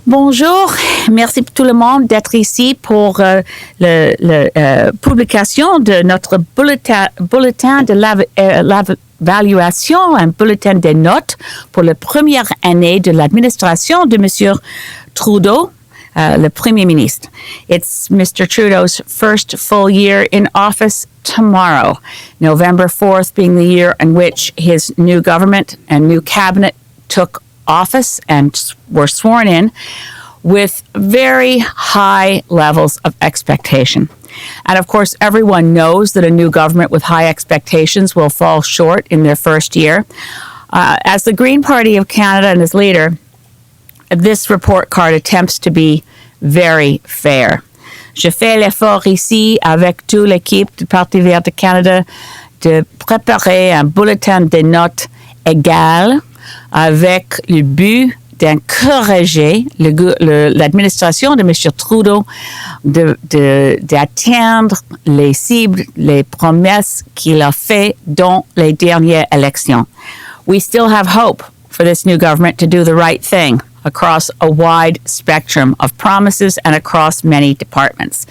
Bonjour, merci tout le monde d'être ici pour la publication de notre bulletin de l'évaluation, un bulletin des notes pour la première année de l'administration de M. Trudeau, le Premier ministre. It's Mr. Trudeau's first full year in office tomorrow, November 4th being the year in which his new government and new cabinet took office and were sworn in with very high levels of expectation. And of course, everyone knows that a new government with high expectations will fall short in their first year. As the Green Party of Canada and its leader, this report card attempts to be very fair. Je fais l'effort ici avec toute l'équipe du Parti vert de Canada de préparer un bulletin de notes égal avec le but d'encourager l'administration de M. Trudeau d'atteindre les cibles, les promesses qu'il a faites dans les dernières élections. We still have hope for this new government to do the right thing across a wide spectrum of promises and across many departments.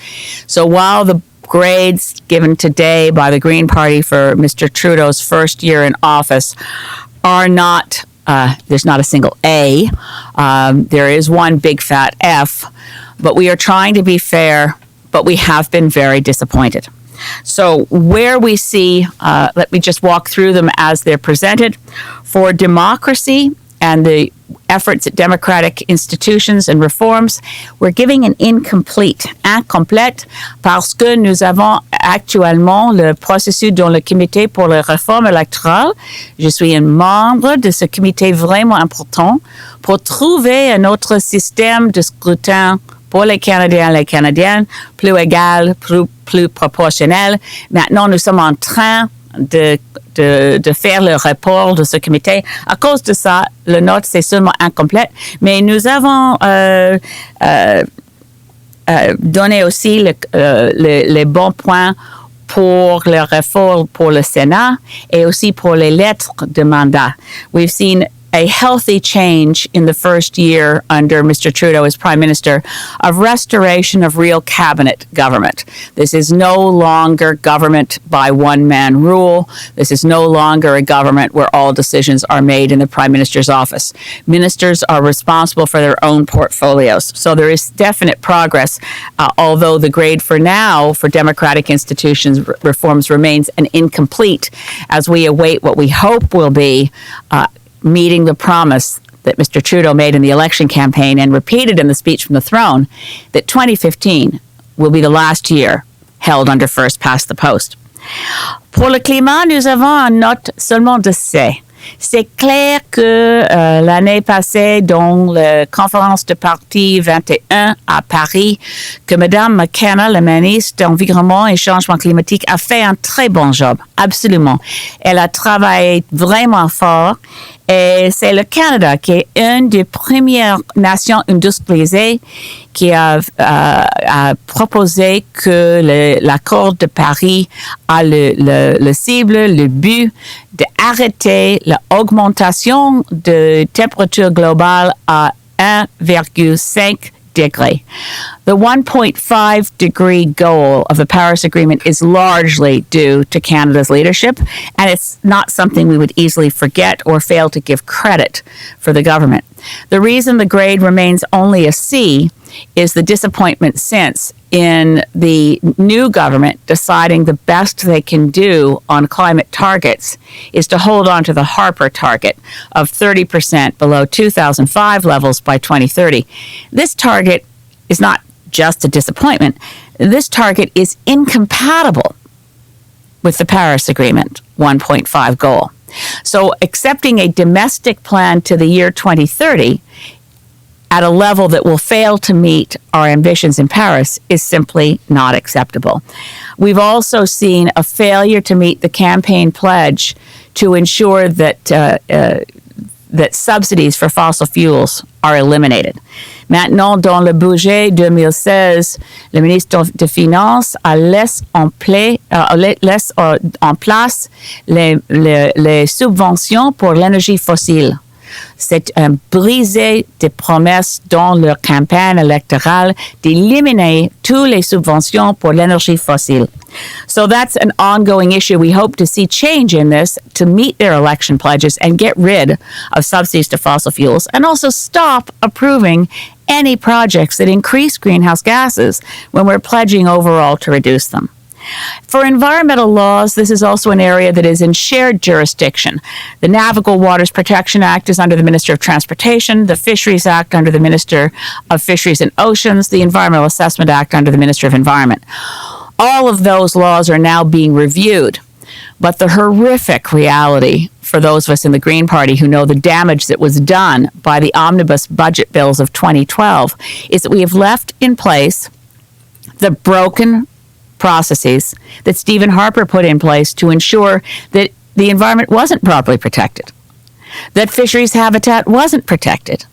So while the grades given today by the Green Party for Mr. Trudeau's first year in office are not, there's not a single A, there is one big fat F, but we are trying to be fair, but we have been very disappointed. So where we see, let me just walk through them as they're presented. For democracy and the efforts at democratic institutions and reforms, we're giving an incomplete parce que nous avons actuellement le processus dans le comité pour les réformes électorales. Je suis un membre de ce comité vraiment important pour trouver un autre système de scrutin pour les Canadiens et les Canadiennes, plus égal, plus proportionnel. Maintenant, nous sommes en train de faire le rapport de ce comité. À cause de ça, le note, c'est seulement incomplète, mais nous avons donné aussi les bons points pour les réformes pour le Sénat et aussi pour les lettres de mandat. We've seen a healthy change in the first year under Mr. Trudeau as Prime Minister of restoration of real cabinet government. This is no longer government by one-man rule. This is no longer a government where all decisions are made in the Prime Minister's office. Ministers are responsible for their own portfolios. So there is definite progress, although the grade for now for democratic institutions reforms remains an incomplete as we await what we hope will be meeting the promise that Mr. Trudeau made in the election campaign and repeated in the speech from the throne that 2015 will be the last year held under first past the post. Pour le climat, nous avons une note seulement de C. C'est clair que l'année passée, dans la conférence de parti 21 à Paris, que Mme McKenna, la ministre de l'Environnement et Changement climatique, a fait un très bon job, absolument. Elle a travaillé vraiment fort et c'est le Canada qui est une des premières nations industrialisées qui a proposé que l'accord de Paris a le cible, le but d'arrêter l'augmentation de température globale à 1,5 degree. The 1.5 degree goal of the Paris Agreement is largely due to Canada's leadership, and it's not something we would easily forget or fail to give credit for the government. The reason the grade remains only a C is the disappointment since in the new government deciding the best they can do on climate targets is to hold on to the Harper target of 30% below 2005 levels by 2030. This target is not just a disappointment. This target is incompatible with the Paris Agreement 1.5 goal. So accepting a domestic plan to the year 2030 at a level that will fail to meet our ambitions in Paris is simply not acceptable. We've also seen a failure to meet the campaign pledge to ensure that subsidies for fossil fuels are eliminated. Maintenant, dans le budget 2016, le ministre des Finances laisse en place les subventions pour l'énergie fossile. c'est briser des promesses dans leur campagne électorale d'éliminer toutes les subventions pour l'énergie fossile. So that's an ongoing issue. We hope to see change in this to meet their election pledges and get rid of subsidies to fossil fuels and also stop approving any projects that increase greenhouse gases when we're pledging overall to reduce them. For environmental laws, this is also an area that is in shared jurisdiction. The Navigable Waters Protection Act is under the Minister of Transportation, the Fisheries Act under the Minister of Fisheries and Oceans, the Environmental Assessment Act under the Minister of Environment. All of those laws are now being reviewed. But the horrific reality for those of us in the Green Party who know the damage that was done by the omnibus budget bills of 2012 is that we have left in place the broken processes that Stephen Harper put in place to ensure that the environment wasn't properly protected, that fisheries habitat wasn't protected,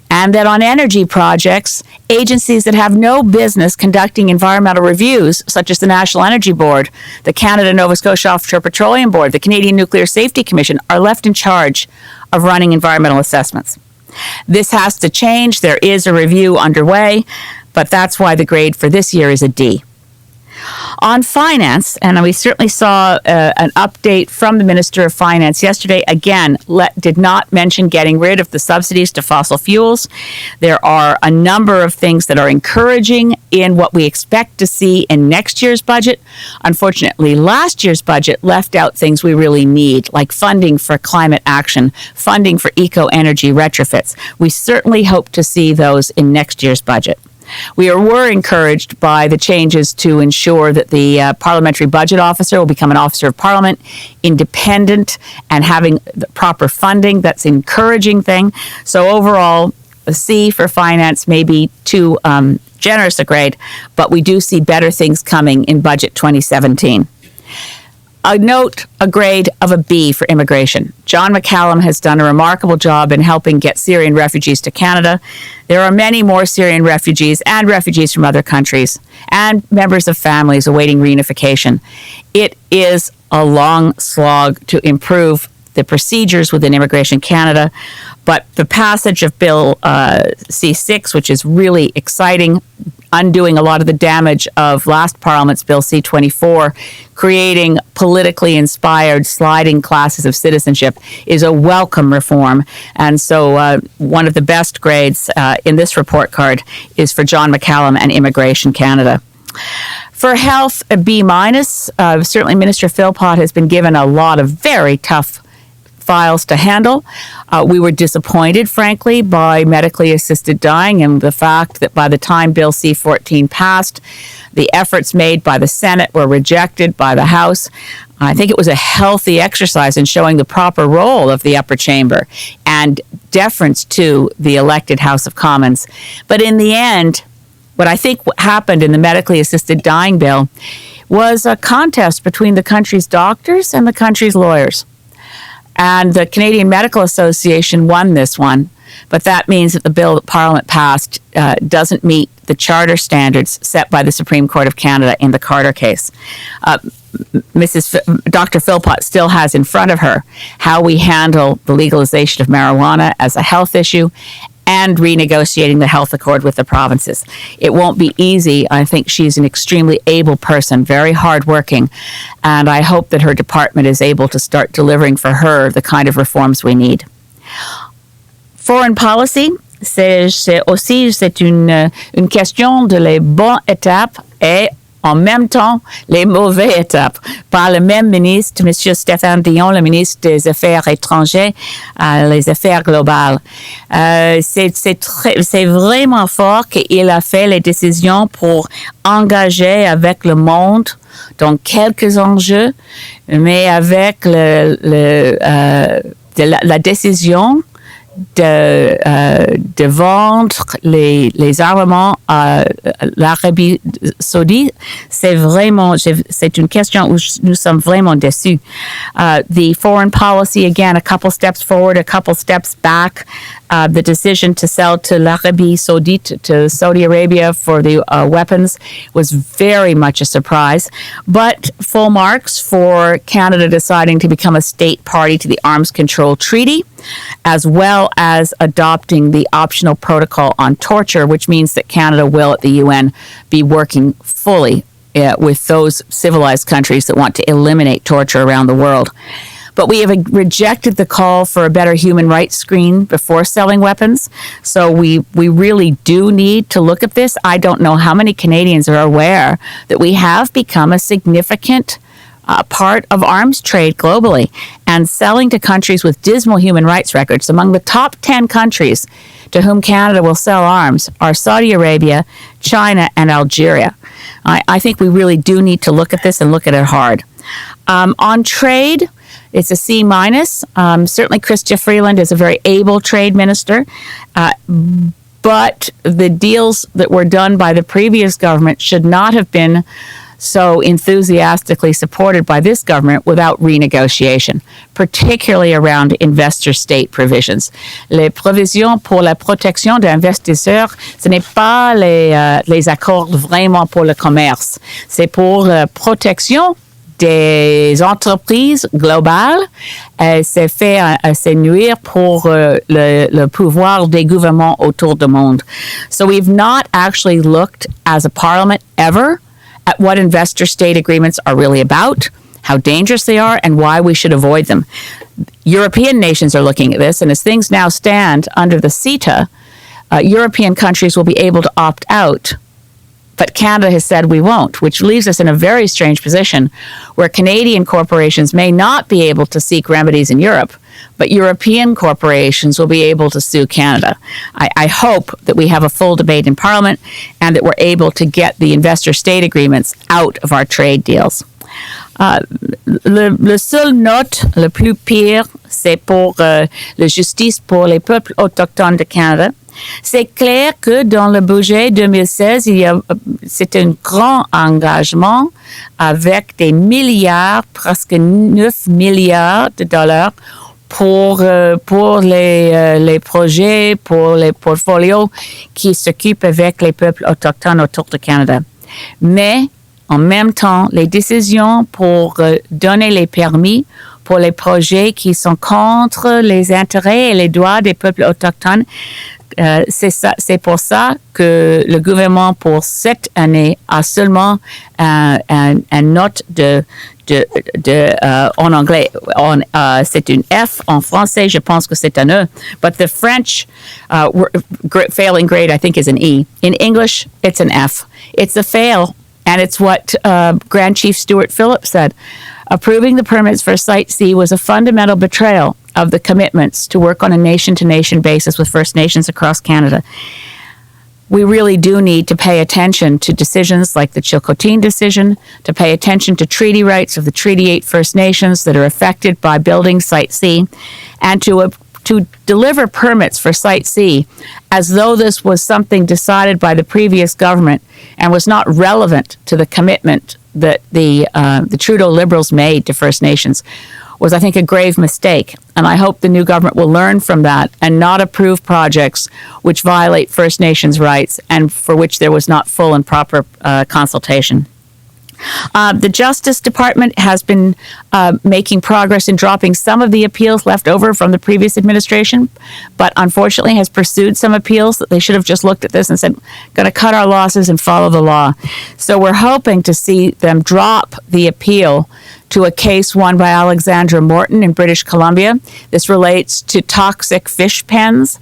and that on energy projects, agencies that have no business conducting environmental reviews, such as the National Energy Board, the Canada-Nova Scotia Offshore Petroleum Board, the Canadian Nuclear Safety Commission, are left in charge of running environmental assessments. This has to change. There is a review underway, but that's why the grade for this year is a D. On finance, and we certainly saw an update from the Minister of Finance yesterday, again, did not mention getting rid of the subsidies to fossil fuels. There are a number of things that are encouraging in what we expect to see in next year's budget. Unfortunately, last year's budget left out things we really need, like funding for climate action, funding for eco-energy retrofits. We certainly hope to see those in next year's budget. We were encouraged by the changes to ensure that the Parliamentary Budget Officer will become an Officer of Parliament, independent and having the proper funding. That's an encouraging thing. So overall, a C for finance may be too generous a grade, but we do see better things coming in Budget 2017. A grade of a B for immigration. John McCallum has done a remarkable job in helping get Syrian refugees to Canada. There are many more Syrian refugees and refugees from other countries and members of families awaiting reunification. It is a long slog to improve the procedures within Immigration Canada, but the passage of Bill C6, which is really exciting, undoing a lot of the damage of last Parliament's Bill C-24, creating politically inspired sliding classes of citizenship, is a welcome reform. And so one of the best grades in this report card is for John McCallum and Immigration Canada. For health, a B-. Certainly Minister Philpott has been given a lot of very tough files to handle. We were disappointed, frankly, by medically assisted dying and the fact that by the time Bill C-14 passed, the efforts made by the Senate were rejected by the House. I think it was a healthy exercise in showing the proper role of the upper chamber and deference to the elected House of Commons. But in the end, what I think happened in the medically assisted dying bill was a contest between the country's doctors and the country's lawyers. And the Canadian Medical Association won this one, but that means that the bill that Parliament passed doesn't meet the charter standards set by the Supreme Court of Canada in the Carter case. Dr. Philpott still has in front of her how we handle the legalization of marijuana as a health issue and renegotiating the health accord with the provinces. It won't be easy. I think she's an extremely able person, very hardworking, and I hope that her department is able to start delivering for her the kind of reforms we need. Foreign policy, c'est une question de les bonnes étapes et en même temps les mauvaises étapes par le même ministre, M. Stéphane Dion, le ministre des Affaires étrangères, les Affaires globales. C'est vraiment fort qu'il a fait les décisions pour engager avec le monde dans quelques enjeux, mais avec la décision de vendre les armements à l'Arabie Saoudite, c'est une question où nous sommes vraiment déçus. The foreign policy, again, a couple steps forward, a couple steps back. The decision to sell to l'Arabie Saoudite, to Saudi Arabia for the weapons was very much a surprise, but full marks for Canada deciding to become a state party to the Arms Control Treaty, as well as adopting the optional protocol on torture, which means that Canada will at the UN be working fully with those civilized countries that want to eliminate torture around the world. But we have rejected the call for a better human rights screen before selling weapons. So we really do need to look at this. I don't know how many Canadians are aware that we have become a significant part of arms trade globally, and selling to countries with dismal human rights records. Among the top 10 countries to whom Canada will sell arms are Saudi Arabia, China, and Algeria. I think we really do need to look at this and look at it hard. On trade, it's a C minus. Certainly, Chrystia Freeland is a very able trade minister, but the deals that were done by the previous government should not have been so enthusiastically supported by this government without renegotiation, particularly around investor state provisions. Les provisions pour la protection des investisseurs, ce n'est pas les accords vraiment pour le commerce. C'est pour la protection des entreprises globales. C'est nuire pour le pouvoir des gouvernements autour du monde. So we've not actually looked as a parliament ever at what investor state agreements are really about, how dangerous they are, and why we should avoid them. European nations are looking at this, and as things now stand under the CETA, European countries will be able to opt out, but Canada has said we won't, which leaves us in a very strange position where Canadian corporations may not be able to seek remedies in Europe, but European corporations will be able to sue Canada. I hope that we have a full debate in Parliament and that we're able to get the investor-state agreements out of our trade deals. Le seul note le plus pire, c'est pour la justice pour les peuples autochtones de Canada. C'est clair que dans le budget 2016, c'est un grand engagement avec des milliards, presque 9 milliards de dollars pour les projets, pour les portfolios qui s'occupent avec les peuples autochtones autour du Canada. Mais en même temps, les décisions pour donner les permis pour les projets qui sont contre les intérêts et les droits des peuples autochtones, c'est pour ça que le gouvernement pour cette année a seulement une note en anglais, c'est une F. En français, je pense que c'est un E. But the French failing grade, I think, is an E. In English, it's an F. It's a fail, and it's what Grand Chief Stuart Phillips said. Approving the permits for Site C was a fundamental betrayal of the commitments to work on a nation-to-nation basis with First Nations across Canada. We really do need to pay attention to decisions like the Chilcotin decision, to pay attention to treaty rights of the Treaty 8 First Nations that are affected by building Site C, and to deliver permits for Site C as though this was something decided by the previous government and was not relevant to the commitment that the Trudeau Liberals made to First Nations was, I think, a grave mistake. And I hope the new government will learn from that and not approve projects which violate First Nations rights and for which there was not full and proper consultation. The Justice Department has been making progress in dropping some of the appeals left over from the previous administration, but unfortunately has pursued some appeals that they should have just looked at this and said, going to cut our losses and follow the law. So we're hoping to see them drop the appeal to a case won by Alexandra Morton in British Columbia. This relates to toxic fish pens.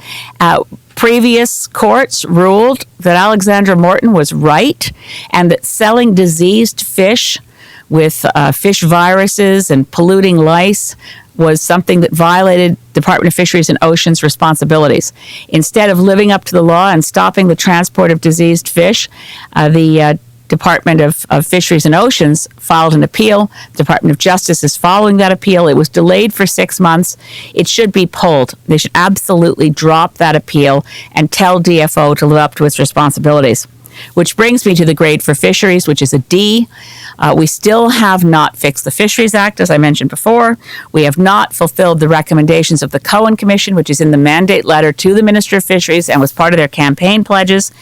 Previous courts ruled that Alexandra Morton was right and that selling diseased fish with fish viruses and polluting lice was something that violated Department of Fisheries and Oceans responsibilities. Instead of living up to the law and stopping the transport of diseased fish, the Department of Fisheries and Oceans filed an appeal. The Department of Justice is following that appeal. It was delayed for 6 months. It should be pulled. They should absolutely drop that appeal and tell DFO to live up to its responsibilities. Which brings me to the grade for fisheries, which is a D. We still have not fixed the Fisheries Act, as I mentioned before. We have not fulfilled the recommendations of the Cohen Commission, which is in the mandate letter to the Minister of Fisheries and was part of their campaign pledges.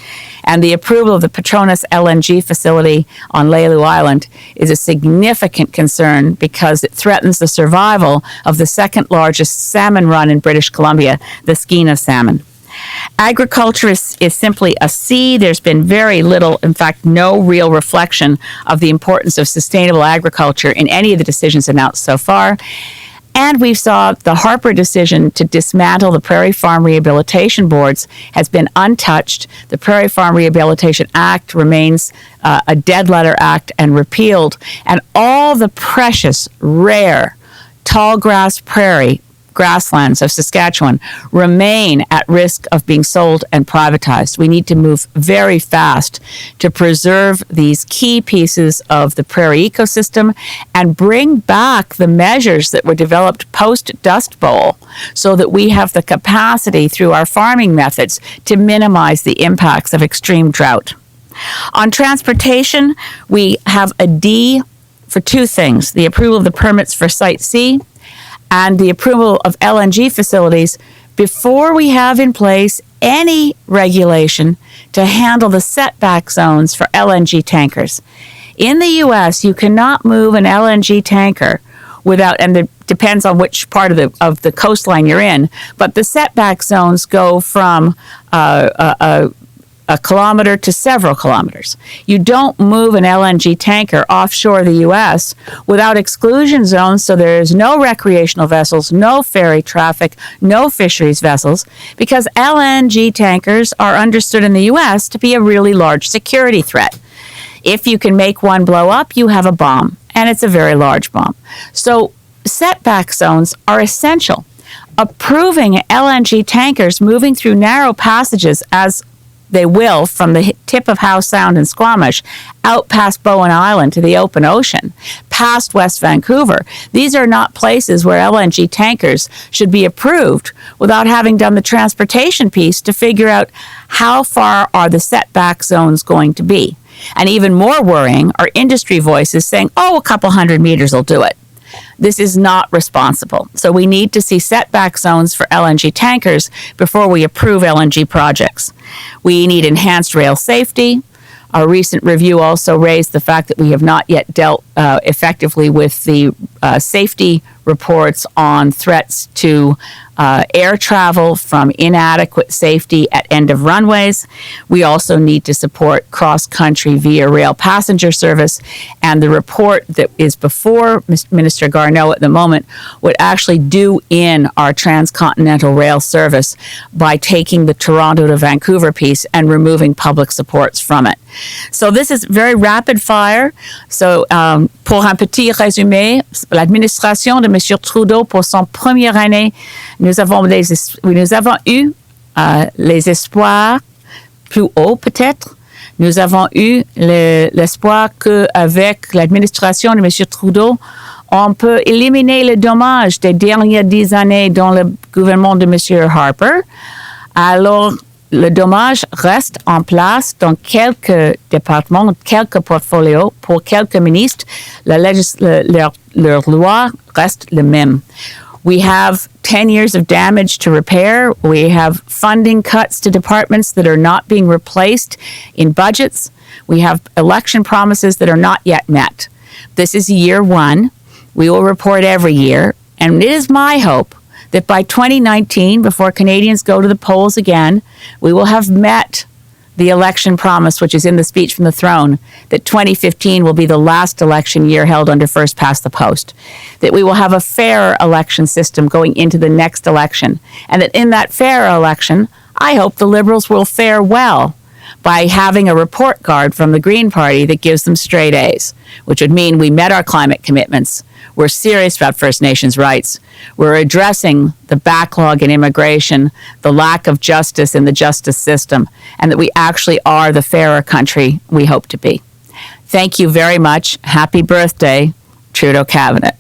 And the approval of the Petronas LNG facility on Laylu Island is a significant concern because it threatens the survival of the second largest salmon run in British Columbia, the Skeena salmon. Agriculture is simply a C. There's been very little, in fact, no real reflection of the importance of sustainable agriculture in any of the decisions announced so far. And we saw the Harper decision to dismantle the Prairie Farm Rehabilitation Boards has been untouched. The Prairie Farm Rehabilitation Act remains a dead letter act and repealed. And all the precious, rare, tall grass prairie grasslands of Saskatchewan remain at risk of being sold and privatized. We need to move very fast to preserve these key pieces of the prairie ecosystem and bring back the measures that were developed post-Dust Bowl so that we have the capacity through our farming methods to minimize the impacts of extreme drought. On transportation, we have a D for two things: the approval of the permits for Site C and the approval of LNG facilities before we have in place any regulation to handle the setback zones for LNG tankers. In the U.S., you cannot move an LNG tanker without, and it depends on which part of the coastline you're in, but the setback zones go from a kilometer to several kilometers. You don't move an LNG tanker offshore the U.S. without exclusion zones, so there is no recreational vessels, no ferry traffic, no fisheries vessels, because LNG tankers are understood in the U.S. to be a really large security threat. If you can make one blow up, you have a bomb, and it's a very large bomb. So setback zones are essential. Approving LNG tankers moving through narrow passages, as they will, from the tip of Howe Sound and Squamish, out past Bowen Island to the open ocean, past West Vancouver. These are not places where LNG tankers should be approved without having done the transportation piece to figure out how far are the setback zones going to be. And even more worrying are industry voices saying, a couple 100 meters will do it. This is not responsible. So we need to see setback zones for LNG tankers before we approve LNG projects. We need enhanced rail safety. Our recent review also raised the fact that we have not yet dealt effectively with the safety reports on threats to air travel from inadequate safety at end of runways. We also need to support cross-country via rail passenger service, and the report that is before Minister Garneau at the moment would actually do in our transcontinental rail service by taking the Toronto to Vancouver piece and removing public supports from it. So this is very rapid fire. So pour un petit résumé, l'administration de M. Trudeau pour son première année, nous avons eu les espoirs plus hauts peut-être. Nous avons eu l'espoir qu'avec l'administration de M. Trudeau, on peut éliminer les dommages des dernières 10 années dans le gouvernement de M. Harper. Alors, le dommage reste en place dans quelques départements, quelques portfolios, pour quelques ministres. Leur loi reste le même. We have 10 years of damage to repair. We have funding cuts to departments that are not being replaced in budgets. We have election promises that are not yet met. This is year one. We will report every year. And it is my hope that by 2019, before Canadians go to the polls again, we will have met the election promise, which is in the speech from the throne, that 2015 will be the last election year held under first past the post, that we will have a fair election system going into the next election, and that in that fair election, I hope the Liberals will fare well by having a report card from the Green Party that gives them straight A's, which would mean we met our climate commitments, we're serious about First Nations rights, we're addressing the backlog in immigration, the lack of justice in the justice system, and that we actually are the fairer country we hope to be. Thank you very much. Happy birthday, Trudeau Cabinet.